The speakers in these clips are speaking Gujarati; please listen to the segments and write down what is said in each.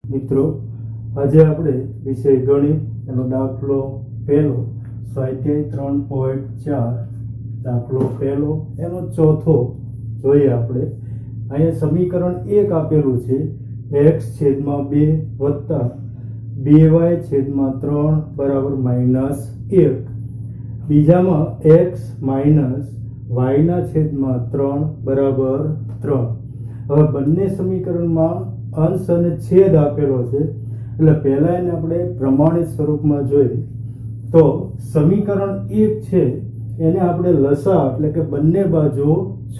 મિત્રો, આજે આપણે વિષય ગણિત એનો દાખલો પહેલો સ્વાધ્યાય 3.4 દાખલો પહેલો એનો ચોથો જોઈએ આપણે. અહીંયા સમીકરણ 1 આપેલું છે x/2 વત્તા 2y/3 બરાબર -1. બીજામાં x માઇનસ y/3 બરાબર 3. હવે બંને સમીકરણમાં અંશ અને છેદ આપેલો છે, એટલે પહેલા એને આપણે પ્રમાણિત સ્વરૂપમાં જોઈએ તો સમીકરણ 1 છે એને આપણે લસા એટલે કે બંને બાજુ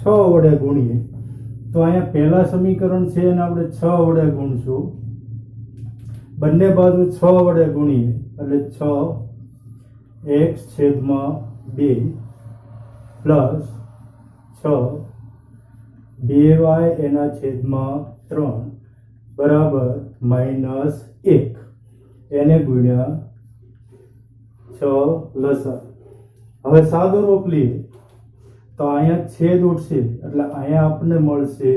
6 વડે ગુણીએ તો અહીંયા પહેલા સમીકરણ છે એને આપણે 6 વડે ગુણશું. બંને બાજુ 6 વડે ગુણીએ એટલે 6x/2 પ્લસ 6 2y/3 બરાબર -1 એને ગુણ્યા 6 લસા. હવે સાદો રૂપ લઈએ તો અહીંયા છેદ ઉઠશે એટલે અહીંયા આપણને મળશે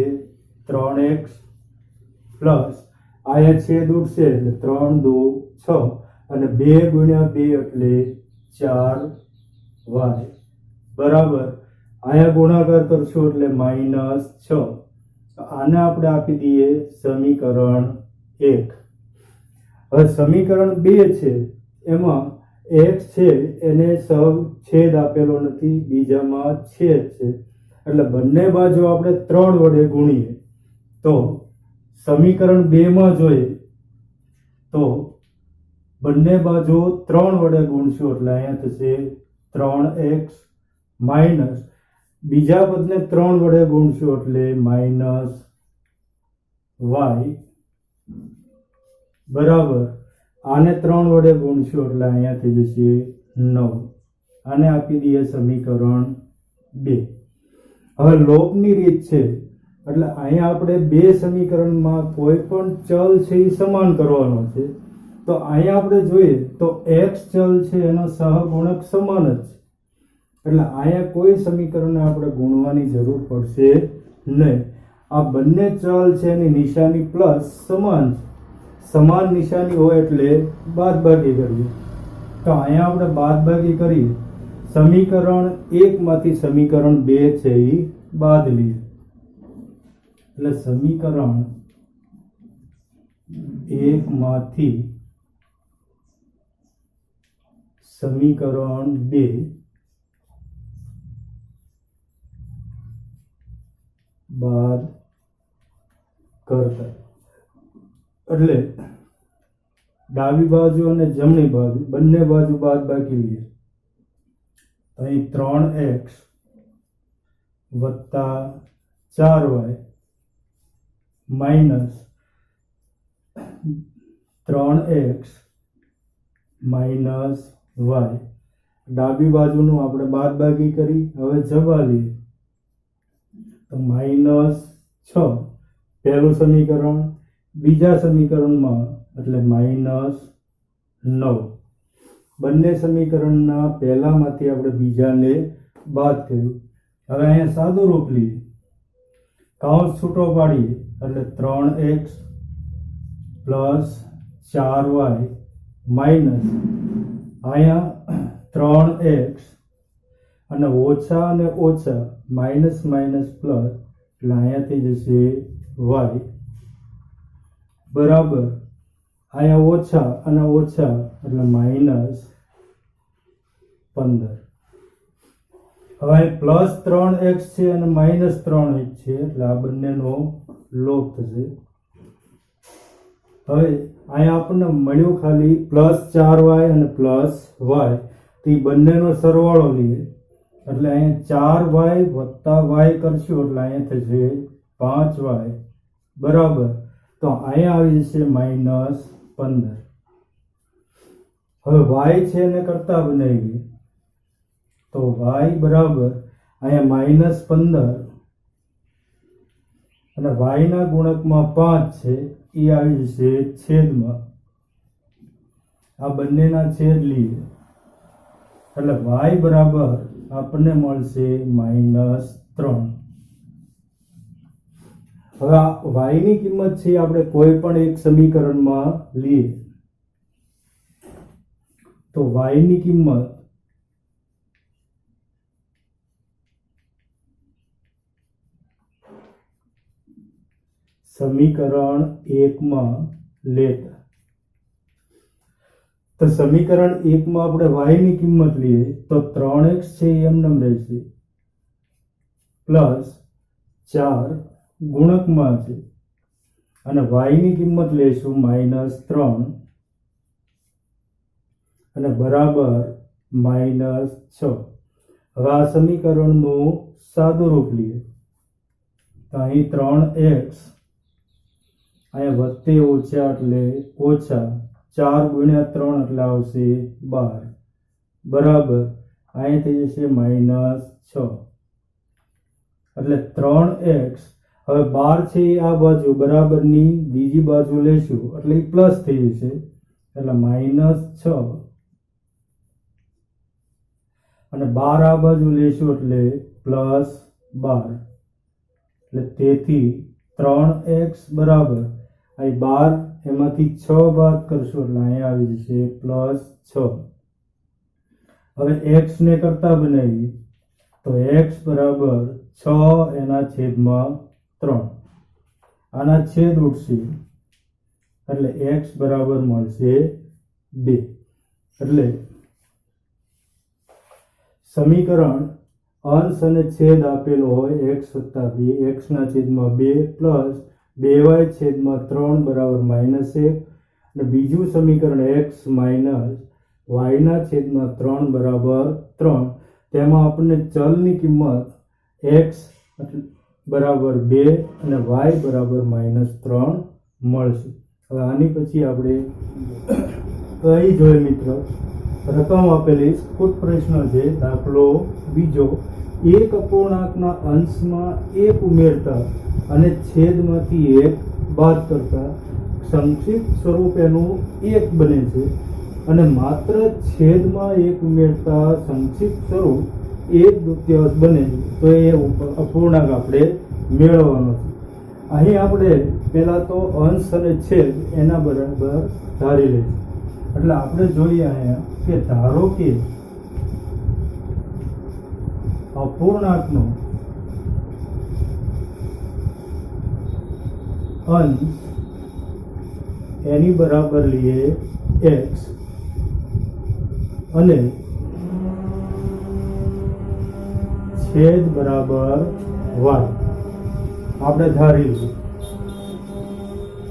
3x પ્લસ અહીંયા છેદ ઉઠશે એટલે 3 2 6 અને 2 ગુણ્યા 2 એટલે 4y બરાબર અહીંયા ગુણાકાર કરશું એટલે -6. આને આપણે આપી દઈએ સમીકરણ 1. હવે સમીકરણ 2 છે એમાં x છે એને છેદ આપેલો નથી, બીજામાં છેદ છે એટલે બંને બાજુ આપણે 3 વડે ગુણીએ તો સમીકરણ 2 માં જોઈએ તો બંને બાજુ 3 વડે ગુણશું એટલે અહીંયા થશે 3x માઇનસ બીજા પદને 3 વડે ગુણશું એટલે -y બરાબર આને 3 વડે ગુણશું એટલે અહીંયા થઈ જશે 9. આને આપી દઈએ સમીકરણ 2. હવે લોપની રીત છે એટલે અહીંયા આપણે બે સમીકરણમાં કોઈ પણ ચલ છે એ સમાન કરવાનો છે. તો અહીંયા આપણે જોઈએ તો x ચલ છે એનો સહગુણક સમાન જ છે એટલે અહીંયા કોઈ સમીકરણને આપણે ગુણવાની જરૂર પડશે નહીં. આ બંને ચલ છે એની નિશાની પ્લસ સમાન છે, સમાન નિશાની હોય એટલે બાદબાકી કરીએ તો અહીંયા આપણે બાદબાકી કરીએ. સમીકરણ 1 માંથી સમીકરણ 2 છે એ બાદ લઈએ એટલે સમીકરણ 1 માંથી સમીકરણ 2 બાદ કરતા એટલે ડાબી બાજુ અને જમણી બાજુ બંને બાજુ બાદ બાકી લઈએ. અહીં 3x વત્તા 4y minus 3x minus y. ડાબી બાજુનું આપણે બાદ બાકી કરી હવે જવા લઈએ તો -6 પહેલું સમીકરણ, બીજા સમીકરણમાં એટલે -9. બંને સમીકરણના પહેલામાંથી આપણે બીજાને બાદ કર્યું. હવે અહીંયા સાદું રૂપ લઈએ, કૌંસ છૂટો પાડીએ એટલે 3x પ્લસ 4y માઇનસ અહીંયા 3x અને ઓછા અને ઓછા માઇનસ માઇનસ પ્લસ એટલે અહીંયાથી જશે y બરાબર અહીંયા ઓછા અને ઓછા એટલે -15. હવે પ્લસ 3x છે અને -3x છે એટલે આ બંનેનો લોપ થશે. હવે અહીંયા આપણને મળ્યું ખાલી +4y અને +y તો એ બંનેનો સરવાળો લઈએ એટલે અહીંયા 4y વત્તા y કરશું એટલે અહીંયા થશે 5y બરાબર તો અહીંયા આવી જશે -15. હવે y છે એને કરતા બનાવીએ તો y બરાબર અહીંયા -15 અને y ના ગુણકમાં 5 છે એ આવી જશે છેદમાં. આ બંનેના છેદ લઈએ એટલે y બરાબર આપણને મળશે -3. હવે આ y ની કિંમત છે આપણે કોઈ પણ એક સમીકરણમાં લઈએ તો y ની કિંમત સમીકરણ 1 માં લેતા તો સમીકરણ 1 માં આપણે y ની કિંમત લઈએ તો 3x છે એમનેમ રહેશે પ્લસ 4 ગુણકમાં છે અને y ની કિંમત લેશું -3 અને બરાબર -6. હવે આ સમીકરણનું સાદું રૂપ લઈએ તો અહીં 3x અહીંયા વત્તે ઓછા એટલે ઓછા 4 ગુણ્યા 3 એટલે આવશે 12 બરાબર અહીં થઈ જશે -6 એટલે 3x હવે 12 છે આ બાજુ બરાબરની બીજી બાજુ લેશું એટલે એ પ્લસ થઈ જશે એટલે -6 અને 12 આ બાજુ લેશું એટલે +12 એટલે તેથી 3x બરાબર અહીં 12 એમાંથી 6 બાદ કરશું એટલે અહીંયા આવી જશે +6. હવે x ને કરતા બનાવીએ તો x બરાબર 6 એના છેદમાં 3 આના છેદ ઉડશે એટલે x બરાબર મળશે 2. એટલે સમીકરણ અંશ અને છેદ આપેલો હોય x + 2 x ના છેદમાં 2 પ્લસ 2y છેદમાં 3 બરાબર -1 અને બીજું સમીકરણ x માઇનસ y ના છેદમાં 3 બરાબર 3 તેમાં આપણને ચલની કિંમત x બરાબર 2 અને y બરાબર -3 મળશે. હવે આની પછી આપણે અહીં જોઈએ મિત્રો રકમ આપેલી સ્ફુટ પ્રશ્ન છે દાખલો બીજો એક અપૂર્ણાંકના અંશમાં 1 ઉમેરતા અને છેદમાંથી 1 બાદ કરતા સંક્ષિપ્ત સ્વરૂપ એનું 1 બને છે અને માત્ર છેદમાં 1 ઉમેરતા સંક્ષિપ્ત સ્વરૂપ 1/2 બને છે તો એ અપૂર્ણાંક આપણે મેળવવાનો છે. અહીં આપણે પહેલા તો અંશ અને છેદ એના બરાબર ધારી લઈશું એટલે આપણે જોઈએ અહીંયા કે ધારો કે અપૂર્ણાંકનો અંશ એની બરાબર લઈએ x અને છેદ બરાબર y આપણે ધારી લઈએ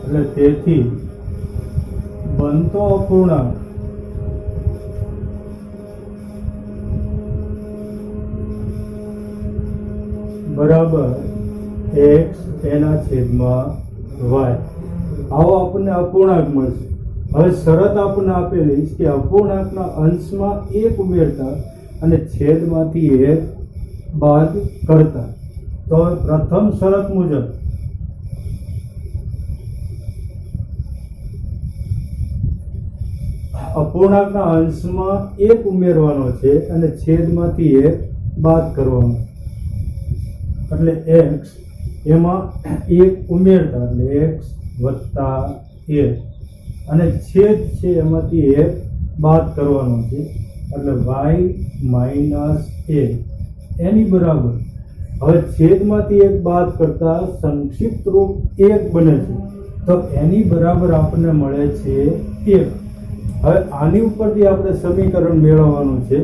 એટલે તેથી બનતો અપૂર્ણાંક બરાબર x એના છેદમાં y આવો આપણને અપૂર્ણાંક મળશે. હવે શરત આપણને આપેલી કે અપૂર્ણાંકના અંશમાં 1 ઉમેરતા અને છેદમાંથી 1 બાદ કરતા તો પ્રથમ શરત મુજબ અપૂર્ણાંકના અંશમાં 1 ઉમેરવાનો છે અને છેદમાંથી 1 બાદ કરવાનો એટલે x એમાં 1 ઉમેરતા એટલે x વત્તા 1 અને છેદ છે એમાંથી 1 બાદ કરવાનો છે એટલે y માઇનસ 1 એની બરાબર હવે છેદમાંથી 1 બાદ કરતા સંક્ષિપ્ત રૂપ 1 બને છે તો એની બરાબર આપણને મળે છે 1. હવે આની ઉપરથી આપણે સમીકરણ મેળવવાનું છે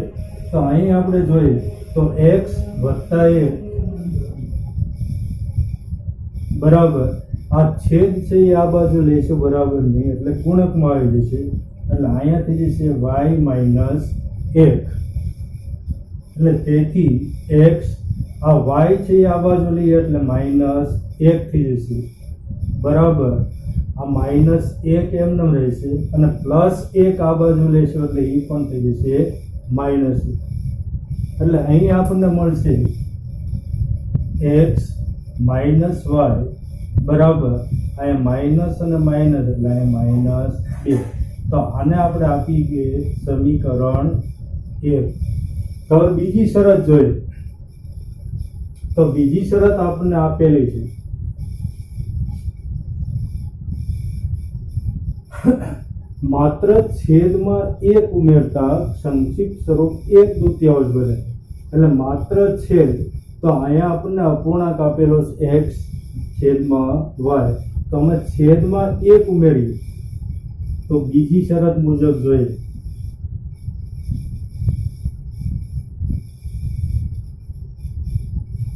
તો અહીં આપણે જોઈએ તો x વત્તા 1 બરાબર આ છેદ છે એ આ બાજુ લેશું બરાબર નહીં એટલે ગુણકમાં આવી જશે એટલે અહીંયા થઈ જશે y માઇનસ 1 એટલે તેથી x આ y છે એ આ બાજુ લઈએ એટલે -1 થઈ જશે બરાબર આ -1 એમનેમ રહેશે અને +1 આ બાજુ લેશું એટલે એ પણ થઈ જશે -1 એટલે અહીં આપણને મળશે x માઇનસ y બરાબર અહીંયા માઇનસ અને માઇનસ એટલે અહીંયા -2 તો આને આપણે આપી ગઈએ સમીકરણ 1. તો બીજી શરત જોઈએ તો બીજી શરત આપણને આપેલી છે માત્ર છેદમાં 1 ઉમેરતા સંક્ષિપ્ત સ્વરૂપ 1/2 બને. એટલે માત્ર છેદ, તો અહીંયા આપણને અપૂર્ણાંક આપેલો છે x છેદમાં y, તો અમે છેદમાં 1 ઉમેરીએ તો બીજી શરત મુજબ જોઈએ.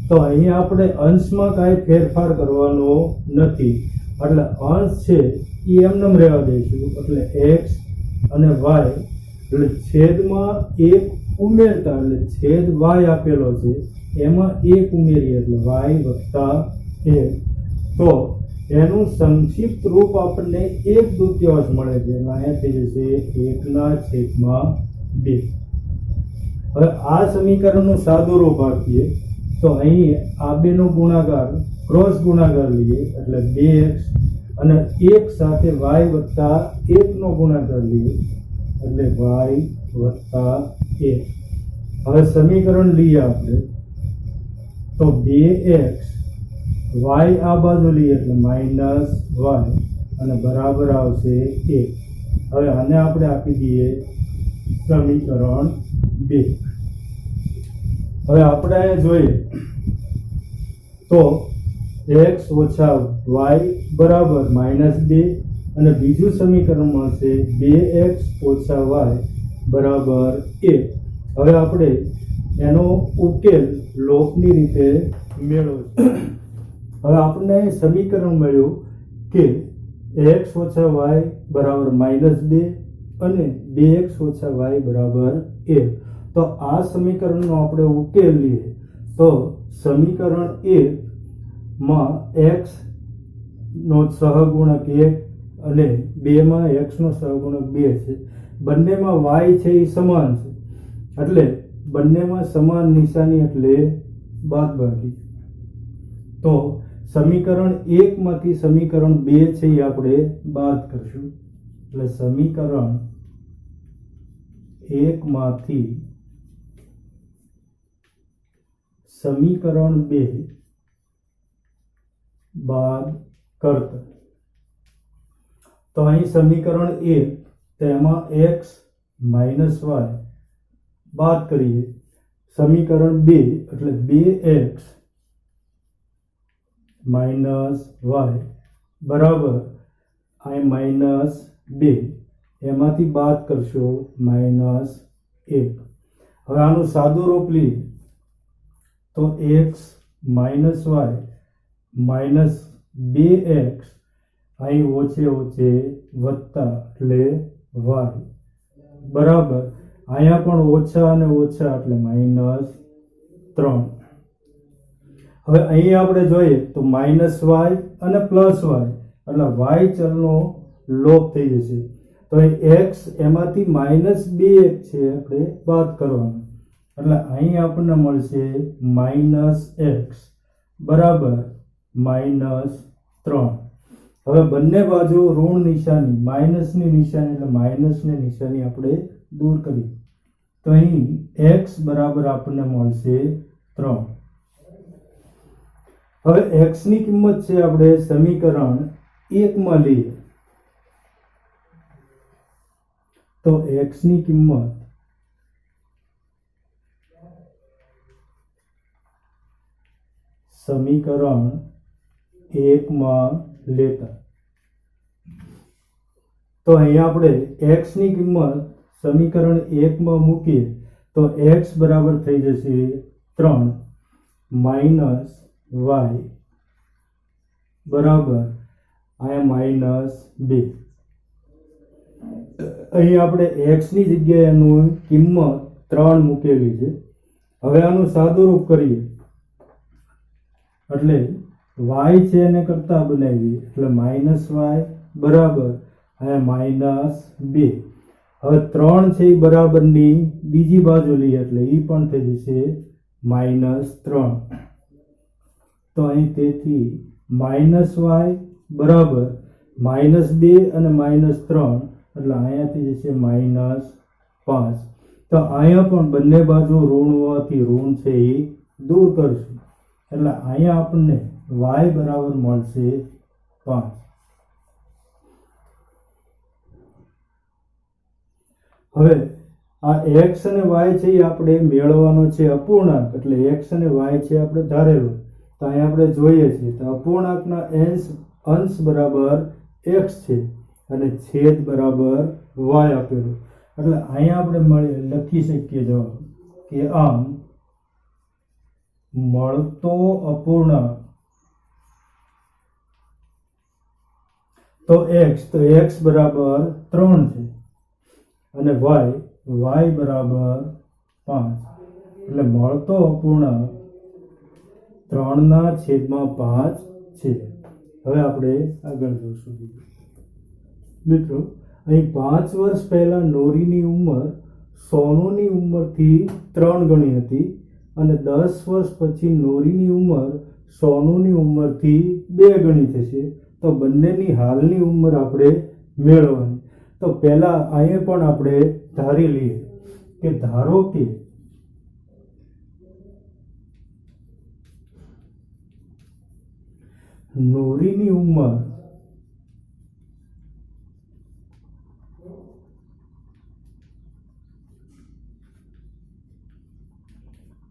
તો અહીંયા આપણે અંશમાં કાંઈ ફેરફાર કરવાનો નથી, એટલે અંશ છે એ એમનેમ રહેવા દઈશું. એટલે x અને y, એટલે છેદમાં 1 ઉમેરતા, એટલે છેદ y આપેલો છે એમાં 1 ઉમેરીએ એટલે y વત્તા 1, તો એનું સંક્ષિપ્ત રૂપ આપણને 1/2 મળે છે. એટલે અહીંયા થઈ જશે 1/2. હવે આ સમીકરણનું સાદું રૂપ આપીએ તો અહીં આ બેનો ગુણાકાર, ક્રોસ ગુણાકાર લઈએ એટલે 2x અને 1 સાથે y વત્તા 1 નો ગુણાકાર લઈએ એટલે y વત્તા 1. હવે સમીકરણ લઈએ આપણે તો 2x, y આ બાજુ લઈએ એટલે માઇનસ y અને બરાબર આવશે 1. હવે આને આપણે આપી દઈએ સમીકરણ 2. હવે આપણે અહીંયા જોઈએ તો x ઓછા y બરાબર -2 અને બીજું સમીકરણ મળશે 2x ઓછા y બરાબર 1. હવે આપણે એનો ઉકેલ લોપની રીતે મેળવો. હવે આપણને સમીકરણ મળ્યું કે x ઓછા y બરાબર -2 અને 2x ઓછા y બરાબર 1. તો આ સમીકરણનો આપણે ઉકેલ લઈએ તો સમીકરણ 1 માં x નો સહગુણક 1 અને 2 માં x નો સહગુણક 2 છે. બંનેમાં y છે એ સમાન છે, એટલે બંનેમાં સમાન નિશાની એટલે બાદબાકી. તો સમીકરણ 1 માંથી સમીકરણ 2 છે એ આપણે બાદ કરશું. એટલે સમીકરણ 1 માંથી સમીકરણ 2 બાદ કરતા, તો અહીં સમીકરણ 1 તેમાં x માઇનસ y બાદ કરીએ. સમીકરણ 2 એટલે 2x માઇનસ y બરાબર અહીં -2, એમાંથી બાદ કરશો -1. હવે આનું સાદું રૂપ લઈએ તો x minus y minus 2x અહીં ઓછે ઓછે વત્તા એટલે y બરાબર અહીંયા પણ ઓછા અને ઓછા એટલે -3. હવે અહીં આપણે જોઈએ તો -y અને +y એટલે y ચલનો લોપ થઈ જશે. તો અહીં x એમાંથી -2x છે આપણે બાદ કરવાનું, એટલે અહીં આપણને મળશે -x બરાબર -3. હવે બંને બાજુ ઋણ નિશાની, માઇનસની નિશાની એટલે માઇનસની નિશાની આપણે દૂર કરી, તો અહીં x બરાબર આપણને મળશે 3. હવે x ની કિંમત છે આપણે સમીકરણ 1 માં લઈએ તો x ની કિંમત સમીકરણ 1 માં લેતા, તો અહીંયા આપણે x ની કિંમત સમીકરણ 1 માં મૂકીએ તો x બરાબર થઈ જશે 3 માઇનસ y બરાબર અહીંયા -2. અહીં આપણે x ની જગ્યાએ એનું કિંમત 3 મૂકેલી છે. હવે આનું સાદુરૂપ કરીએ એટલે y છે એને કરતા બનાવીએ એટલે -y બરાબર અહીંયા -2. હવે 3 છે એ બરાબરની બીજી બાજુ લઈએ એટલે એ પણ થઈ જશે -3. તો અહીં તેથી -y બરાબર -2 અને -3 એટલે અહીંયા થઈ જશે -5. તો અહીંયા પણ બંને બાજુ ઋણ હોવાથી ઋણ છે એ દૂર કરશું, એટલે અહીંયા આપણને y બરાબર મળશે 5. હવે આ x અને y છે એ આપણે મેળવવાનો છે અપૂર્ણાંક, એટલે x અને y છે આપણે ધારેલો. તો અહીં આપણે જોઈએ છીએ તો અપૂર્ણાંકના અંશ બરાબર x છે અને છેદ બરાબર y આપેલું. એટલે અહીંયા આપણે લખી શકીએ જવાબ કે આમ મળતો અપૂર્ણાંક તો x બરાબર 3 છે અને y બરાબર 5. એટલે મળતો અપૂર્ણાંક 3/5 છે. હવે આપણે આગળ જોશું. મિત્રો, અહીં 5 વર્ષ પહેલા નોરીની ઉંમર સોનુની ઉંમરથી 3 ગણી હતી અને 10 વર્ષ પછી નોરીની ઉંમર સોનુની ઉંમરથી 2 ગણી થશે. તો બંનેની હાલની ઉંમર આપણે મેળવવાની. તો પહેલા અહીંયા પણ આપણે ધારી લઈએ કે ધારો કે નોરીની ઉંમર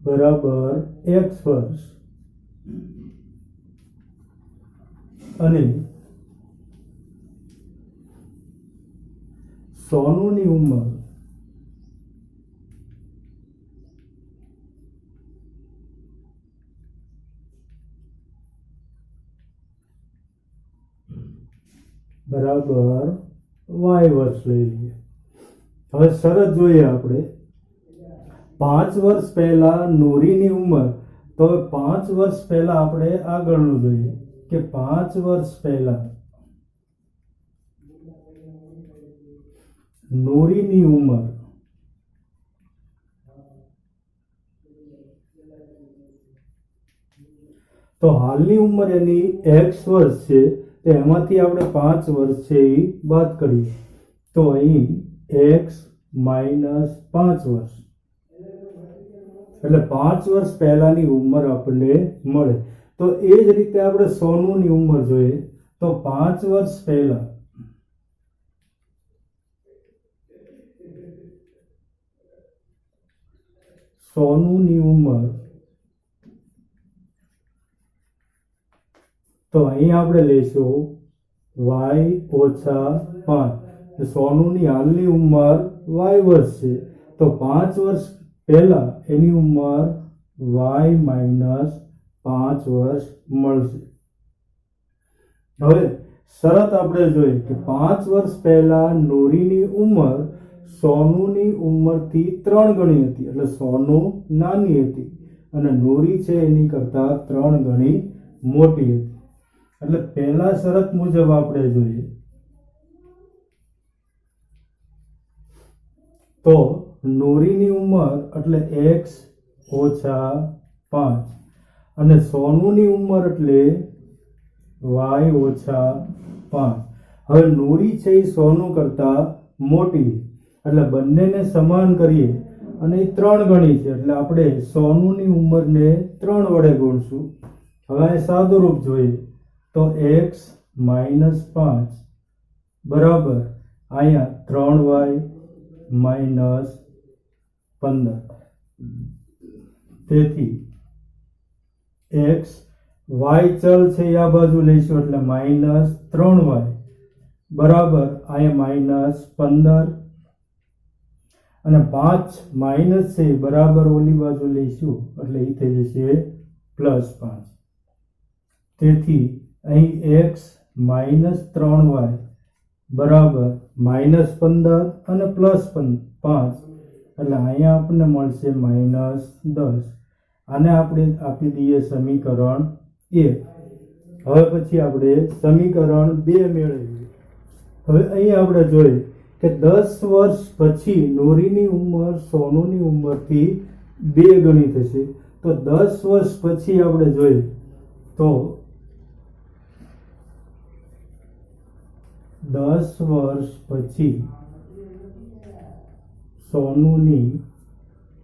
બરાબર x વર્ષ અને સોનુની ઉંમર બરાબર y વર્ષ લઈ લઈએ. હવે શરત જોઈએ આપણે. 5 વર્ષ પહેલા નોરીની ઉંમર, તો 5 વર્ષ પહેલા આપણે આગળનું જોઈએ કે 5 વર્ષ પહેલા નોરીની ઉંમર તો હાલની ઉંમર એની x વર્ષ છે, તો એમાંથી આપણે 5 વર્ષ છે એ બાદ કરીએ. તો અહીં x - 5 વર્ષ એટલે 5 વર્ષ પહેલાની ઉંમર આપણને મળે. તો એ જ રીતે આપણે સોનુની ઉંમર જોઈએ તો 5 વર્ષ પહેલા સોનુની ઉંમર, તો અહીં આપણે લઈશું y - 5. સોનુની હાલની ઉંમર y વર્ષ છે, તો 5 વર્ષ પહેલા એની ઉંમર y - 5 વર્ષ મળશે. હવે શરત આપણે જોઈએ કે 5 વર્ષ પહેલા નોરીની ઉંમર સોનુની ઉંમરથી 3 ગણી હતી, એટલે સોનુ નાની હતી અને નોરી છે એની કરતા 3 ગણી મોટી હતી. એટલે પહેલા શરત મુજબ આપણે જોઈએ તો નોરીની ઉંમર એટલે x - 5 અને સોનુની ઉંમર એટલે y - 5. હવે નોરી છે એ સોનું કરતા મોટી, એટલે બંનેને સમાન કરીએ અને એ 3 ગણી છે, એટલે આપણે સોનુની ઉંમરને 3 વડે ગુણશું. હવે અહીં સાદુરૂપ જોઈએ તો x - 5 બરાબર અહીંયા 3y - 15. તેથી x y ચલ છે આ બાજુ લઈશું એટલે -3y બરાબર અહીંયા -15 અને 5 માઇનસ છે બરાબર ઓલી બાજુ લઈશું એટલે એ થઈ જશે +5. તેથી અહીં x - 3y બરાબર -15 અને +5 એટલે અહીંયા આપણને મળશે -10. આને આપણે આપી દઈએ સમીકરણ 1. હવે પછી આપણે સમીકરણ 2 મેળવીએ. હવે અહીં આપણે જોઈએ કે 10 વર્ષ પછી નોરીની ઉંમર સોનુની ઉંમરથી 2 ગણી થશે. તો 10 વર્ષ પછી આપણે જોઈએ તો 10 વર્ષ પછી સોનુની,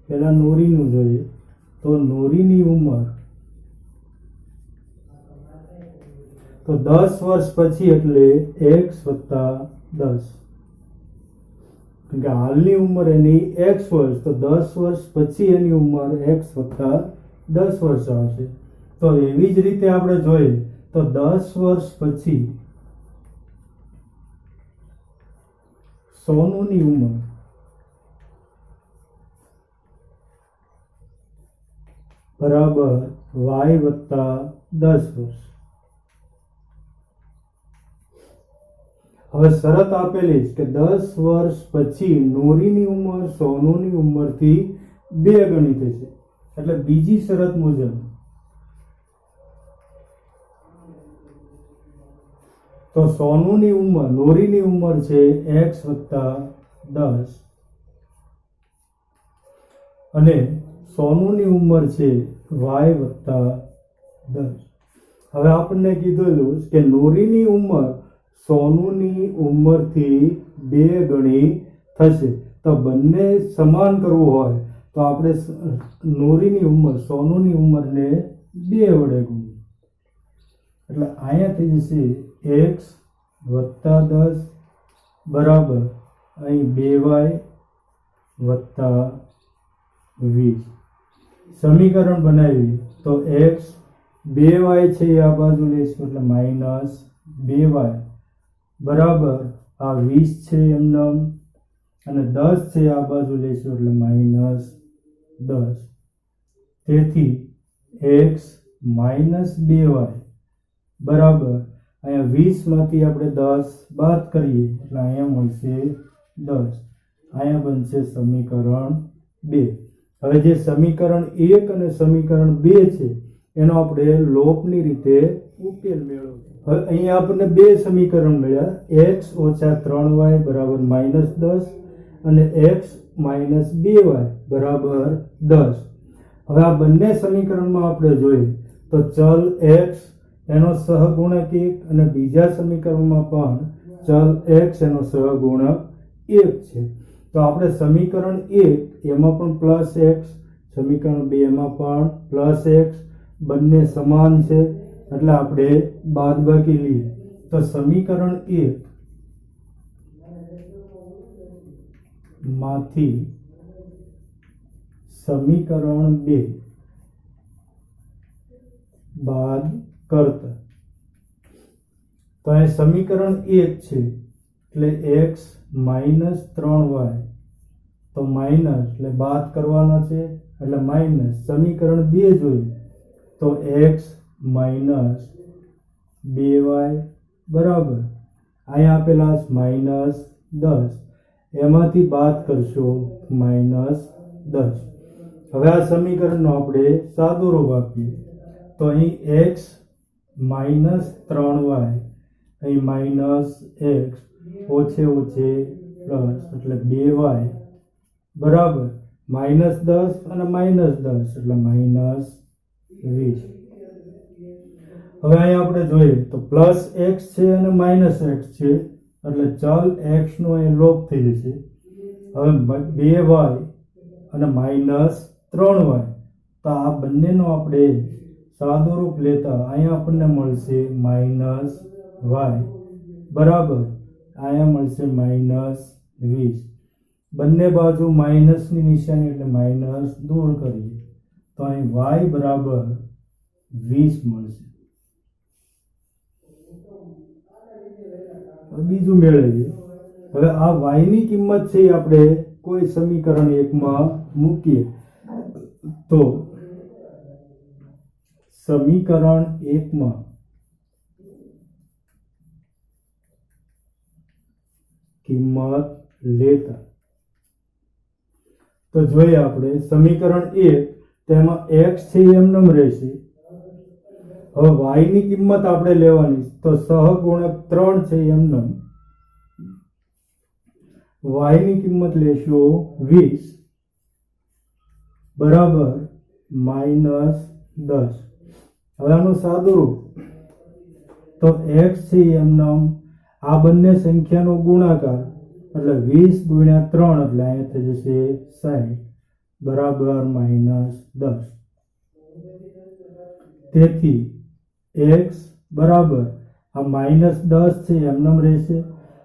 પહેલા નોરીનું જોઈએ તો નોરીની ઉંમર, તો 10 વર્ષ પછી એટલે x + 10 કે હાલની ઉંમર એની x વર્ષ, તો 10 વર્ષ પછી એની ઉંમર x વત્તા 10 વર્ષ આવશે. તો એવી જ રીતે આપણે જોઈએ તો 10 વર્ષ પછી સોનુની ઉંમર બરાબર y વત્તા 10 વર્ષ. હવે શરત આપેલી છે કે 10 વર્ષ પછી નોરીની ઉંમર સોનુની ઉંમરથી 2 ગણી થશે. એટલે બીજી શરત મુજબ તો સોનુની ઉંમર, નોરીની ઉંમર છે x વત્તા 10 અને સોનુની ઉંમર છે y વત્તા 10. હવે આપણને કીધેલું કે નોરીની ઉંમર સોનુની ઉંમરથી 2 ગણી થશે. તો બંને સમાન કરવું હોય તો આપણે નોરીની ઉંમર સોનુની ઉંમરને 2 વડે ગુણીએ. એટલે અહીંયા થઈ જશે x વત્તા 10 બરાબર અહીં 2y વત્તા 20. સમીકરણ બનાવી તો x 2y છે એ આ બાજુ લઈશું એટલે માઇનસ 2y બરાબર આ 20 છે એમનેમ અને 10 છે આ બાજુ લઈશું એટલે માઇનસ 10. તેથી x માઇનસ 2y બરાબર અહીંયા 20 માંથી આપણે 10 બાદ કરીએ એટલે અહીંયા મળશે 10. અહીંયા બનશે સમીકરણ 2. હવે જે સમીકરણ 1 અને સમીકરણ 2 છે એનો આપણે લોપની રીતે ઉકેલ મેળવવો. હવે અહીંયા આપણને 2 સમીકરણ મળ્યા, x ઓછા 3y બરાબર માઇનસ 10 અને x માઇનસ 2y બરાબર 10. હવે આ બંને સમીકરણમાં આપણે જોઈએ તો ચલ x એનો સહગુણક 1 અને બીજા સમીકરણમાં પણ ચલ x એનો સહગુણક 1 છે. તો આપણે સમીકરણ 1 એમાં પણ પ્લસ x, સમીકરણ 2 માં પણ પ્લસ x, બંને સમાન છે એટલે આપણે બાદબાકી લઈએ તો સમીકરણ 1 માંથી સમીકરણ 2 બાદ કરતા તો અહીં સમીકરણ 1 છે એટલે x માઇનસ 3y તો માઇનસ એટલે બાદ કરવાનો છે એટલે માઇનસ. સમીકરણ 2 જોઈએ તો x માઇનસ 2y બરાબર અહીંયા આપેલા માઇનસ 10 એમાંથી બાદ કરશો માઇનસ 10. હવે આ સમીકરણનો આપણે સાદો રૂપ આપીએ તો અહીં x માઇનસ 3y અહીં માઇનસ x ઓછે ઓછે પ્લસ એટલે 2y બરાબર માઇનસ 10 અને માઇનસ 10 એટલે માઇનસ 20. હવે અહીં આપણે જોઈએ તો પ્લસ x છે અને માઇનસ x છે એટલે ચલ x નો એ લોપ થઈ જશે. હવે 2y અને માઇનસ 3y તો આ બંનેનો આપણે સાદું રૂપ લેતા અહીંયા આપણને મળશે માઇનસ y બરાબર અહીંયા મળશે માઇનસ 20. બંને બાજુ માઇનસની નિશાની એટલે માઇનસ દૂર કરીએ તો અહીં y બરાબર 20 મળશે. બીજું મેળવીએ. હવે આ y ની કિંમત છે આપણે કોઈ સમીકરણ 1 માં મૂકીએ તો સમીકરણ 1 માં કિંમત લેતા તો જોઈએ આપણે સમીકરણ 1 તેમાં x છે એમનેમ રહેશે. હવે y ની કિંમત આપણે લેવાની તો સહગુણક 3 છે એમનેમ y ની કિંમત લેશો 20 બરાબર માઇનસ 10. હવે આનું સાદું રૂપ તો x છે એમનેમ આ બંને સંખ્યાનો ગુણાકાર એટલે 20 ગુણ્યા 3 એટલે અહીંયા થઈ જશે 60 બરાબર માઇનસ 10. તેથી x બરાબર આ માઇનસ 10 છે એમનેમ રહેશે.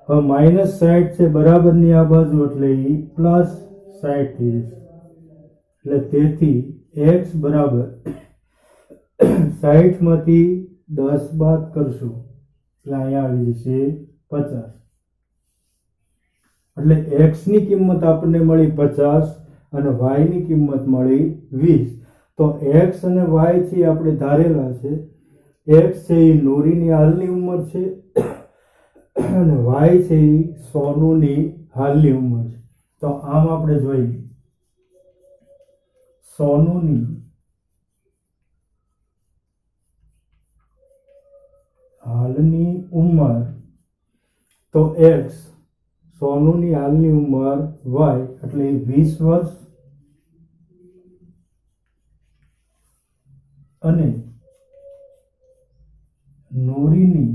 હવે -60 છે બરાબરની આ બાજુ એટલે એ +60 થઈ જશે. એટલે તેથી x બરાબર 60 માંથી 10 બાદ કરશું એટલે અહીંયા આવી જશે 50. એટલે x ની કિંમત આપણને મળી 50 અને y ની કિંમત મળી 20. તો x અને y છે આપણે ધારેલા છે. x છે એ નૂરીની હાલની ઉંમર છે અને y છે એ સોનુની હાલની ઉંમર છે. તો આમ આપણે જોઈએ સોનુની હાલની ઉંમર તો x, સોનુની હાલની ઉંમર y એટલે 20 વર્ષ અને નૂરીની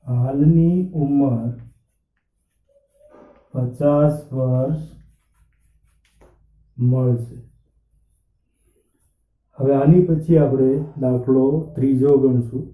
હાલની ઉંમર 50 વર્ષ મળશે. હવે આની પછી આપણે દાખલો ત્રીજો ગણશું.